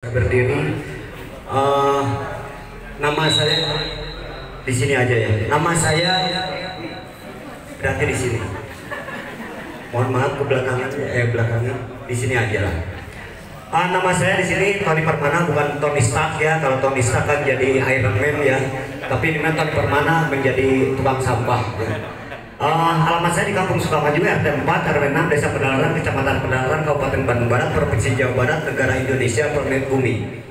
Berdiri. Eh, Nama saya di sini aja ya. Nama saya berarti di sini. Mohon maaf ke belakangan di sini aja lah. Nama saya di sini Tony Permana, bukan Tony Stark ya. Kalau Tony Stark kan jadi Iron Man ya. Tapi ini Tony Permana menjadi tukang sampah ya. Alamat saya di Kampung Sukamaju, RT 4, RW 6, Desa Pedalaran, Kecamatan Pedalaran, Kabupaten Bandung Barat, Provinsi Jawa Barat, Negara Indonesia, Planet Bumi.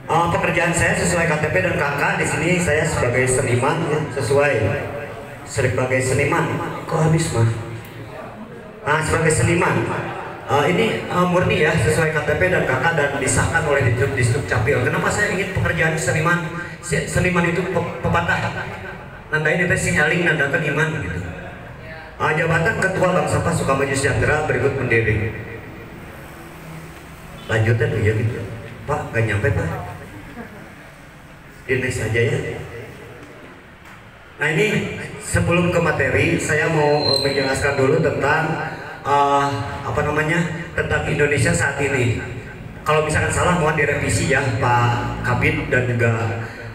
Pekerjaan saya sesuai KTP dan KK. Di sini saya sebagai seniman ya, sebagai seniman. Kok habis mah? Sebagai seniman. Ini murni ya, sesuai KTP dan KK dan disahkan oleh Disduk Capil. Kenapa saya ingin pekerjaan seniman? Seniman itu pepatah. Nandain itu sinyaling nandakan iman gitu. Jabatan Ketua Bank Sampah Sukamaju Sejahtera berikut berdiri. Lanjutnya tuh ya gitu. Pak, gak nyampe Pak. Di next aja ya. Nah ini sebelum ke materi, saya mau menjelaskan dulu tentang tentang Indonesia saat ini. Kalau misalkan salah mohon direvisi ya Pak Kabid dan juga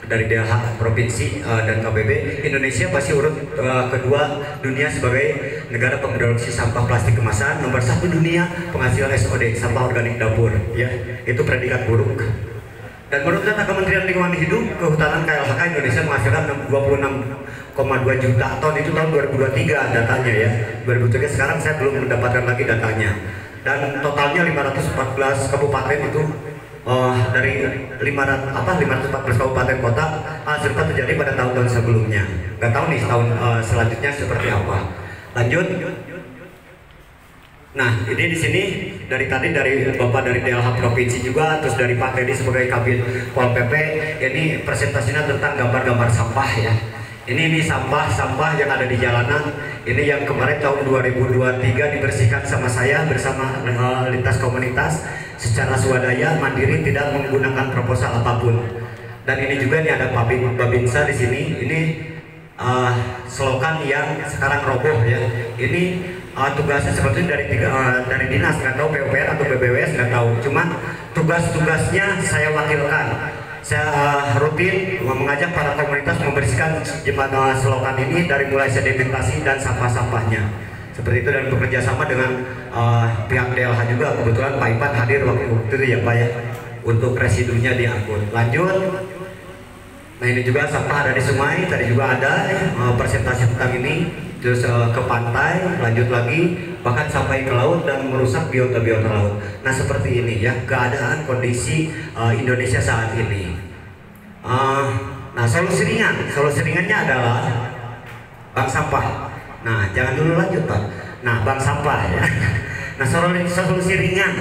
dari DLH Provinsi dan KBB. Indonesia pasti urut kedua dunia sebagai negara pemproduksi sampah plastik kemasan, nomor 1 dunia penghasil SOD, sampah organik dapur ya, itu predikat buruk. Dan menurut data Kementerian Lingkungan Hidup Kehutanan KLHK, Indonesia menghasilkan 26,2 juta ton, itu tahun 2023 datanya ya. 2023 sekarang saya belum mendapatkan lagi datanya. Dan totalnya 514 kabupaten itu dari 514 kabupaten kota serta terjadi pada tahun-tahun sebelumnya. Nggak tahu nih tahun selanjutnya seperti apa. Lanjut. Nah ini di sini dari tadi dari Bapak dari DLH Provinsi juga, terus dari Pak Teddy sebagai Kabid Pol PP, ini presentasinya tentang gambar-gambar sampah ya. Ini sampah yang ada di jalanan. Ini yang kemarin tahun 2023 dibersihkan sama saya bersama lintas komunitas secara swadaya mandiri, tidak menggunakan proposal apapun. Dan ini juga nih ada Babinsa di sini. Ini selokan yang sekarang roboh ya. Ini tugasnya seperti dari dinas, nggak tahu PUPR atau BBWS nggak tahu. Cuman tugas-tugasnya saya wakilkan. Saya rutin mengajak para komunitas membersihkan jembatan selokan ini dari mulai sedimentasi dan sampah-sampahnya. Seperti itu, dan bekerja sama dengan pihak DLH juga. Kebetulan Pak Ipan hadir waktu itu ya Pak ya, untuk residunya diangkut. Lanjut. Nah ini juga sampah ada di sungai, tadi juga ada presentasi tentang ini. Terus ke pantai, lanjut lagi, bahkan sampai ke laut dan merusak biota-biota laut. Nah seperti ini ya keadaan kondisi Indonesia saat ini. Nah solusi ringannya adalah bank sampah. Nah jangan dulu lanjut Pak. Nah bank sampah ya. Nah solusi ringan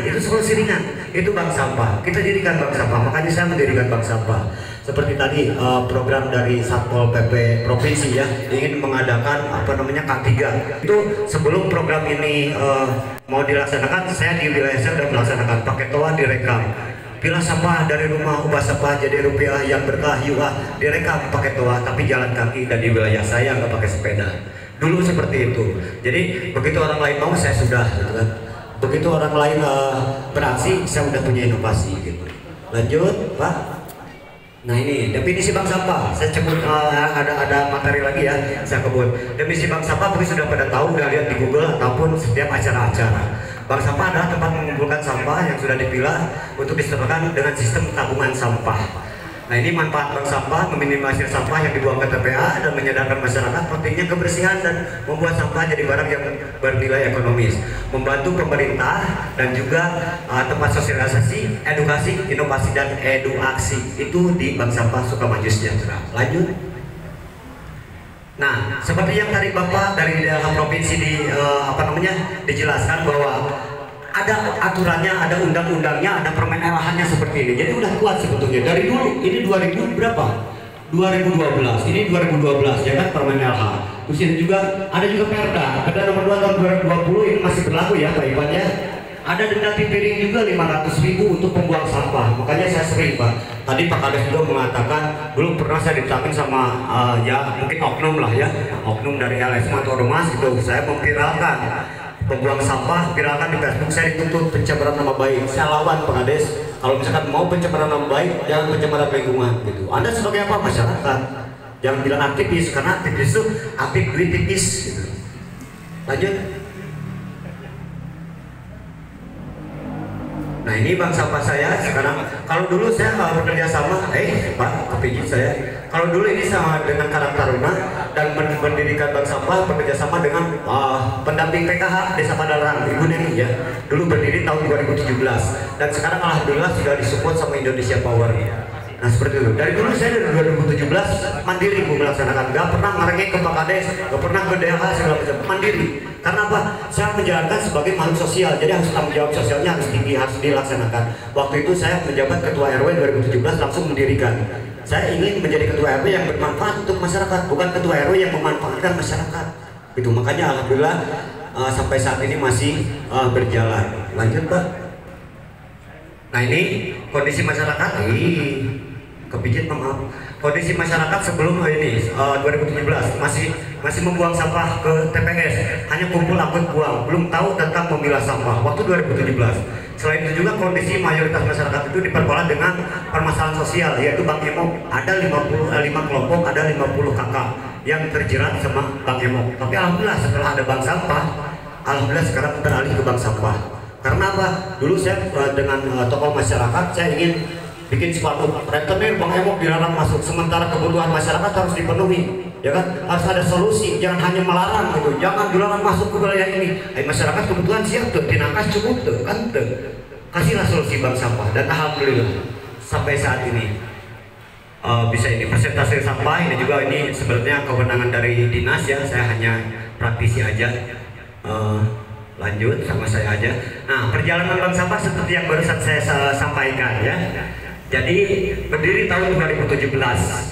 itu bank sampah. Kita dirikan bank sampah, makanya saya mendirikan bank sampah. Seperti tadi program dari Satpol PP Provinsi ya, ingin mengadakan K3. Itu sebelum program ini mau dilaksanakan, saya di wilayah saya sudah melaksanakan pakai toa direkam. Pilah sampah dari rumah, ubah sampah jadi rupiah yang berkah, direkam pakai toa, tapi jalan kaki, dan di wilayah saya nggak pakai sepeda. Dulu seperti itu. Jadi begitu orang lain mau, saya sudah gitu kan. Begitu orang lain beraksi, saya udah punya inovasi gitu. Lanjut Pak. Nah ini definisi bank sampah, saya sebut ada materi lagi ya, saya kebut. Definisi bank sampah mungkin sudah pada tahu, udah lihat di Google ataupun setiap acara-acara. Bank sampah adalah tempat mengumpulkan sampah yang sudah dipilah untuk disertakan dengan sistem tabungan sampah. Nah ini manfaat bank sampah, meminimalisir sampah yang dibuang ke TPA dan menyadarkan masyarakat pentingnya kebersihan dan membuat sampah jadi barang yang bernilai ekonomis. Membantu pemerintah dan juga tempat sosialisasi, edukasi, inovasi dan eduaksi itu di Bank Sampah Sukamaju Sejahtera. Lanjut. Nah seperti yang tadi Bapak dari DLH Provinsi dijelaskan bahwa ada aturannya, ada undang-undangnya, ada permen LH-nya seperti ini. Jadi udah kuat sebetulnya dari dulu. Ini 2000 berapa? 2012. Ini 2012 ya kan permen LH. Terus ini juga ada juga Perda nomor 2 tahun 2020 ini masih berlaku ya Pak Iwan ya. Ada denda piring juga 500.000 untuk pembuang sampah. Makanya saya sering Pak. Tadi Pak Kades juga mengatakan belum pernah saya ditangkap sama ya mungkin oknum lah ya, oknum dari LSM atau Ormas itu. Saya memviralkan pembuang sampah, viralkan di Facebook, saya dituntut pencemaran nama baik. Saya lawan Pak Kades. Kalau misalkan mau pencemaran nama baik, jangan pencemaran lingkungan gitu. Anda sebagai apa? Masyarakat. Jangan bilang aktivis, karena aktivis itu aktif duit tipis gitu. Lanjut. Nah ini bank sampah saya sekarang. Kalau dulu saya bekerja sama, Pak kepijit saya. Kalau dulu ini sama dengan Karang Taruna dan mendirikan bank sampah bekerja sama dengan pendamping PKH Desa Padalarang, Ibu Neni ya. Dulu berdiri tahun 2017 dan sekarang alhamdulillah sudah disupport sama Indonesia Power. Nah seperti itu. Dari dulu saya dari 2017 mandiri Bu melaksanakan, nggak pernah ngerengek ke Pak Kades, nggak pernah ke DH segala macam, mandiri. Karena apa? Saya menjalankan sebagai makhluk sosial, jadi harus tanggung jawab sosialnya harus tinggi, harus dilaksanakan. Waktu itu saya menjabat Ketua RW 2017 langsung mendirikan. Saya ingin menjadi Ketua RW yang bermanfaat untuk masyarakat, bukan Ketua RW yang memanfaatkan masyarakat. Itu makanya alhamdulillah sampai saat ini masih berjalan. Lanjut Pak. Nah ini kondisi masyarakat, kepijit maaf. Kondisi masyarakat sebelum ini 2017 masih membuang sampah ke TPS, hanya kumpul angkut buang, belum tahu tentang memilah sampah waktu 2017. Selain itu juga kondisi mayoritas masyarakat itu diperkuat dengan permasalahan sosial, yaitu Bank Emok ada 5 kelompok, ada 50 kakak yang terjerat sama Bank Emok. Tapi alhamdulillah setelah ada bank sampah, alhamdulillah sekarang beralih ke bank sampah. Karena apa? Dulu saya dengan tokoh masyarakat saya ingin bikin sepatu rentenir Bang Emok dilarang masuk, sementara kebutuhan masyarakat harus dipenuhi, ya kan? Harus ada solusi, jangan hanya melarang gitu, jangan dilarang masuk ke wilayah ini. Masyarakat kebutuhan siap tuh, tinangkas cukup tuh, kan tuh. Kasihlah solusi bank sampah dan alhamdulillah sampai saat ini bisa ini persentase sampah ini juga ini sebenarnya kewenangan dari dinas ya, saya hanya praktisi aja. Lanjut sama saya aja. Nah perjalanan bank sampah seperti yang barusan saya sampaikan ya. Jadi berdiri tahun 2017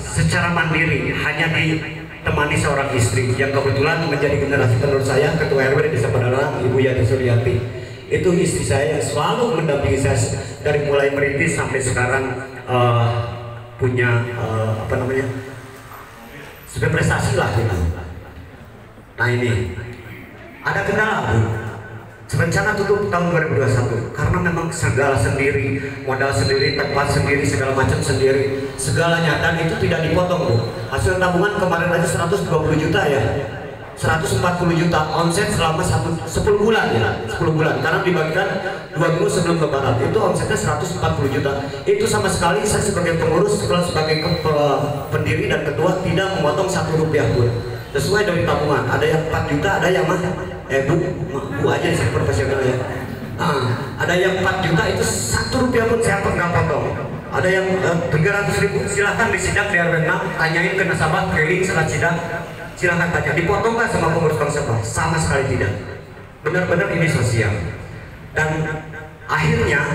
secara mandiri, hanya ditemani seorang istri yang kebetulan menjadi generasi penerus saya, Ketua RW di Desa Padalarang, Ibu Yani Suryati. Itu istri saya yang selalu mendampingi saya dari mulai merintis sampai sekarang punya apa namanya, sudah prestasi lah gitu. Nah ini ada kendala Bu. Rencana tutup tahun 2021 karena memang segala sendiri, modal sendiri, tempat sendiri, segala macam sendiri, segalanya, dan itu tidak dipotong Bu. Hasil tabungan kemarin aja 120 juta ya, 140 juta omset selama 10 bulan ya, 10 bulan karena dibagikan 2 minggu sebelum lebaran, itu omsetnya 140 juta. Itu sama sekali saya sebagai pengurus, sebagai pendiri dan ketua tidak memotong 1 rupiah pun, sesuai dari tabungan. Ada yang 4 juta, ada yang Bu aja sih profesional ya. Ada yang 4 juta itu 1 rupiah pun saya nggak potong. Ada yang 300.000, silahkan disidak di RW 6, tanyain ke nasabah keliling selat sidak, silahkan tanya, dipotong nggak sama pengurus bank sampah? Sama sekali tidak. Benar-benar ini sosial. Dan akhirnya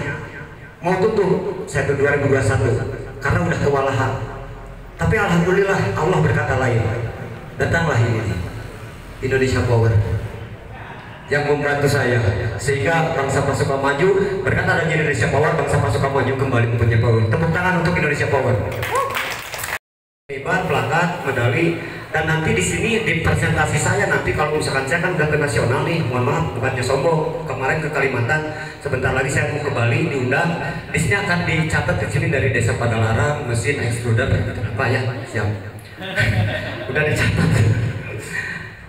mau tutup saya 2021 karena udah kewalahan. Tapi alhamdulillah Allah berkata lain. Datanglah ini Indonesia Power yang membantu saya sehingga Bank Sampah Sukamaju, berkat adanya Indonesia Power, Bank Sampah Sukamaju kembali mempunyai power. Tepuk tangan untuk Indonesia Power. Hebat, plakat, medali, dan nanti di sini di presentasi saya nanti kalau misalkan saya kan udah ke nasional nih, mohon maaf bukannya sombong, kemarin ke Kalimantan, sebentar lagi saya mau ke Bali diundang. Di sini akan dicatat di sini dari Desa Padalarang, mesin extruder, apa ya, siap. Udah dicatat.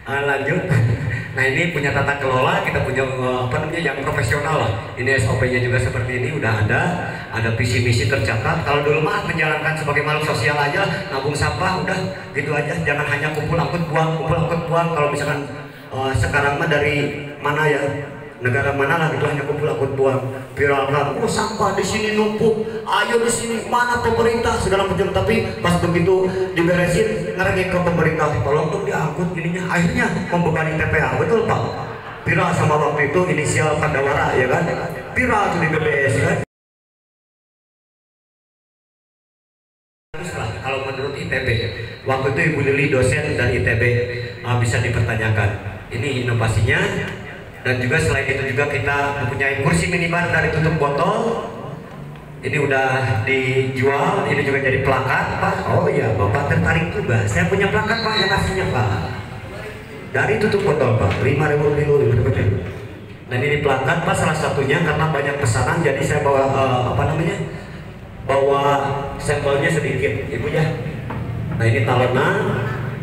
Lanjut. Nah ini punya tata kelola, kita punya apa namanya yang profesional lah. Ini SOP-nya juga seperti ini, udah ada visi misi tercatat. Kalau dulu mah menjalankan sebagai makhluk sosial aja, nabung sampah udah gitu aja, jangan hanya kumpul angkut buang. Kalau misalkan sekarang mah dari mana ya, negara mana lah itu hanya kumpul angkut buang. Viralkan, oh sampah di sini numpuk, ayo di sini mana pemerintah segala macam. Tapi pas begitu diberesin ngerengek ke pemerintah, tolong dong diangkut ininya, akhirnya membebani TPA. Betul Pak? Viral sama waktu itu inisial Pandawara ya kan? Viral tuh di BBS kan? Kalau menurut ITB, waktu itu Ibu Lili dosen dari ITB bisa dipertanyakan. Ini inovasinya. Dan juga selain itu juga kita mempunyai kursi minibar dari tutup botol. Ini udah dijual, ini juga jadi plakat Pak. Oh iya, Bapak tertarik juga. Saya punya plakat Pak yang aslinya Pak. Dari tutup botol Pak, 5.000 kilo. Dan ini plakat Pak salah satunya karena banyak pesanan, jadi saya bawa bawa sampelnya sedikit, Ibu ya. Nah ini talena.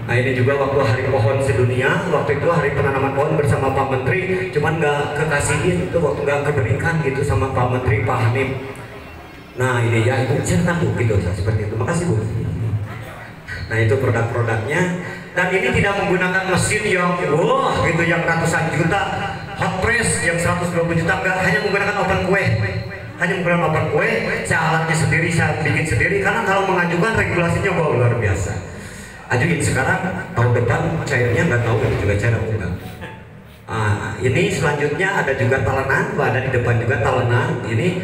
Nah ini juga waktu hari pohon sedunia, waktu itu hari penanaman pohon bersama Pak Menteri, cuman nggak kekasihin itu waktu nggak keberikan gitu sama Pak Menteri Pak Hanif. Nah ini ya Ibu silakan Bu gitu seperti itu. Makasih Bu. Nah itu produk-produknya, dan ini tidak menggunakan mesin yang wah gitu yang ratusan juta, hot press yang 120 juta, enggak, hanya menggunakan oven kue. Hanya menggunakan oven kue, saya alatnya sendiri, saya bikin sendiri, karena kalau mengajukan regulasinya wow, luar biasa. Ajuin sekarang, tahun depan cairnya nggak tahu itu juga cair apa enggak. Ini selanjutnya ada juga talenan, ada di depan juga talenan. Ini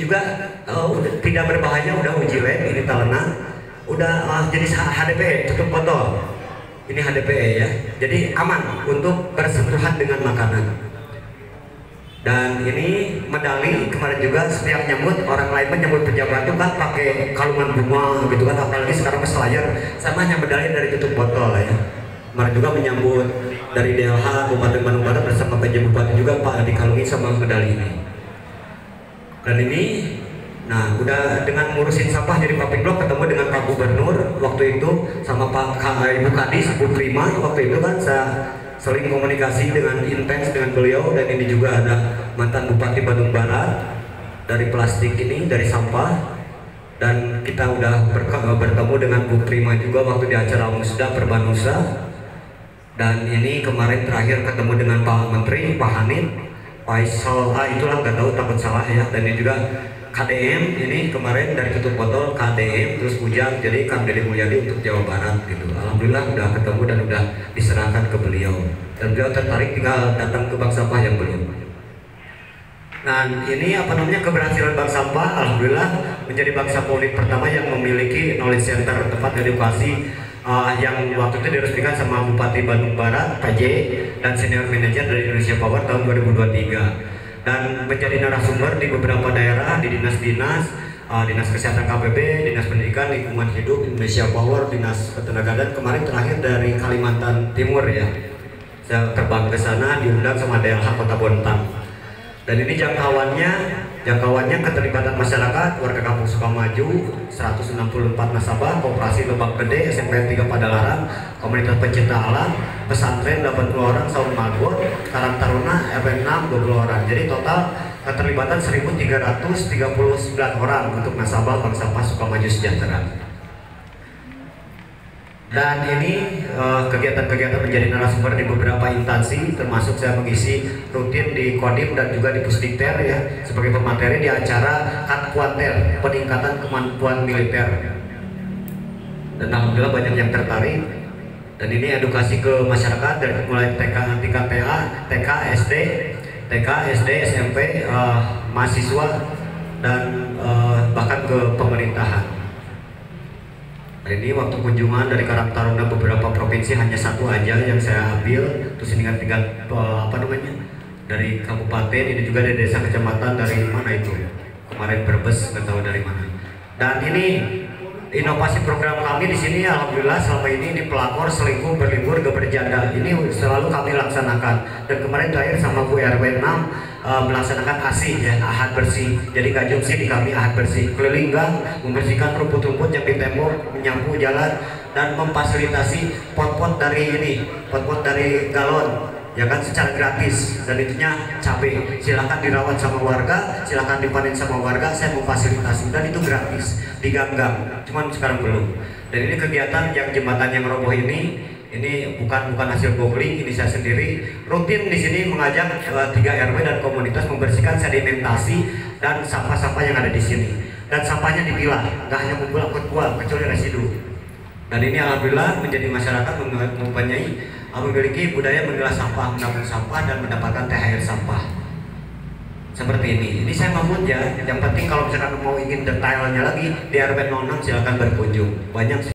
juga udah tidak berbahaya, udah uji lab. Ini talenan, udah jenis HDPE, tutup botol. Ini HDPE ya, jadi aman untuk bersentuhan dengan makanan. Dan ini medali kemarin juga setiap nyambut orang lain menyambut pejabat itu kan pakai kalungan bunga gitu kan, apalagi sekarang ke Selayar sama hanya medali dari tutup botol ya. Kemarin juga menyambut dari DLH Kabupaten Bandung Barat bersama PJ Bupati juga Pak dikalungi sama medali ini. Dan ini, nah udah dengan ngurusin sampah jadi Pak Pinblok ketemu dengan Pak Gubernur waktu itu sama Pak Ibu Kadis, Ibu Prima waktu itu kan saya sering komunikasi dengan intens dengan beliau. Dan ini juga ada mantan Bupati Bandung Barat dari plastik ini, dari sampah. Dan kita udah bertemu dengan Bu Prima juga waktu di acara Musda Perbanusa. Dan ini kemarin terakhir ketemu dengan Pak Menteri, Pak Hanif, Faisal, itulah nggak tahu takut salah ya. Dan ini juga KDM, ini kemarin dari tutup botol KDM, terus Ujang, jadi Kang Deddy Mulyadi untuk Jawa Barat gitu. Alhamdulillah udah ketemu dan udah diserahkan ke beliau. Dan beliau tertarik tinggal datang ke Bank Sampah yang belum. Nah ini keberhasilan Bank Sampah, alhamdulillah menjadi Bank Sampah unit pertama yang memiliki knowledge center, tempat edukasi yang waktu itu diresmikan sama Bupati Bandung Barat, PJ, dan senior manager dari Indonesia Power tahun 2023. Dan menjadi narasumber di beberapa daerah, di dinas-dinas, Dinas Kesehatan KPB, Dinas Pendidikan, Lingkungan Hidup, Indonesia Power, Dinas Ketenagakerjaan, kemarin terakhir dari Kalimantan Timur ya. Saya terbang ke sana diundang sama DLH Kota Bontang. Dan ini jangkauannya keterlibatan masyarakat, warga Kampung Sukamaju, 164 nasabah, Koperasi Lebak Gede, SMP 3 Padalarang, Komunitas Pencinta Alam, pesantren 80 orang, Saung Magot, Karang Taruna, RW 6 20 orang. Jadi total keterlibatan 1.339 orang untuk nasabah Bank Sampah Sukamaju Sejahtera. Dan ini kegiatan-kegiatan menjadi narasumber di beberapa instansi, termasuk saya mengisi rutin di Kodim dan juga di Pusdikter ya, sebagai pemateri di acara Katkuanter, peningkatan kemampuan militer. Dan alhamdulillah banyak yang tertarik. Dan ini edukasi ke masyarakat dari mulai TK, SD, SMP, mahasiswa, dan bahkan ke pemerintahan. Nah, ini waktu kunjungan dari Karang Taruna beberapa provinsi hanya satu aja yang saya ambil, terus ini tingkat dari kabupaten, ini juga dari desa kecamatan, dari mana itu kemarin Brebes, nggak tahu dari mana. Dan ini inovasi program kami di sini, alhamdulillah selama ini pelakor selingkuh berlibur gak berjanda ini selalu kami laksanakan. Dan kemarin terakhir sama Bu RW 6 melaksanakan ASI ya, ahad bersih. Jadi gak jumsi di kami ahad bersih, keliling gang, membersihkan rumput-rumput yang di tembok, menyapu jalan, dan memfasilitasi pot-pot dari galon ya kan secara gratis, dan itunya cabai, silahkan dirawat sama warga, silahkan dipanen sama warga, saya memfasilitasi, dan itu gratis di gang-gang, cuman sekarang belum. Dan ini kegiatan yang jembatan yang roboh ini bukan hasil googling, ini saya sendiri rutin di sini mengajak 3 RW dan komunitas membersihkan sedimentasi dan sampah-sampah yang ada di sini, dan sampahnya dipilah, nggak hanya kumpul kecuali residu. Dan ini alhamdulillah menjadi masyarakat memiliki budaya memilah sampah, menabung sampah, dan mendapatkan THR sampah seperti ini. Ini saya mamut ya. Yang penting kalau misalkan mau ingin detailnya lagi di RW 06 silakan berkunjung. Banyak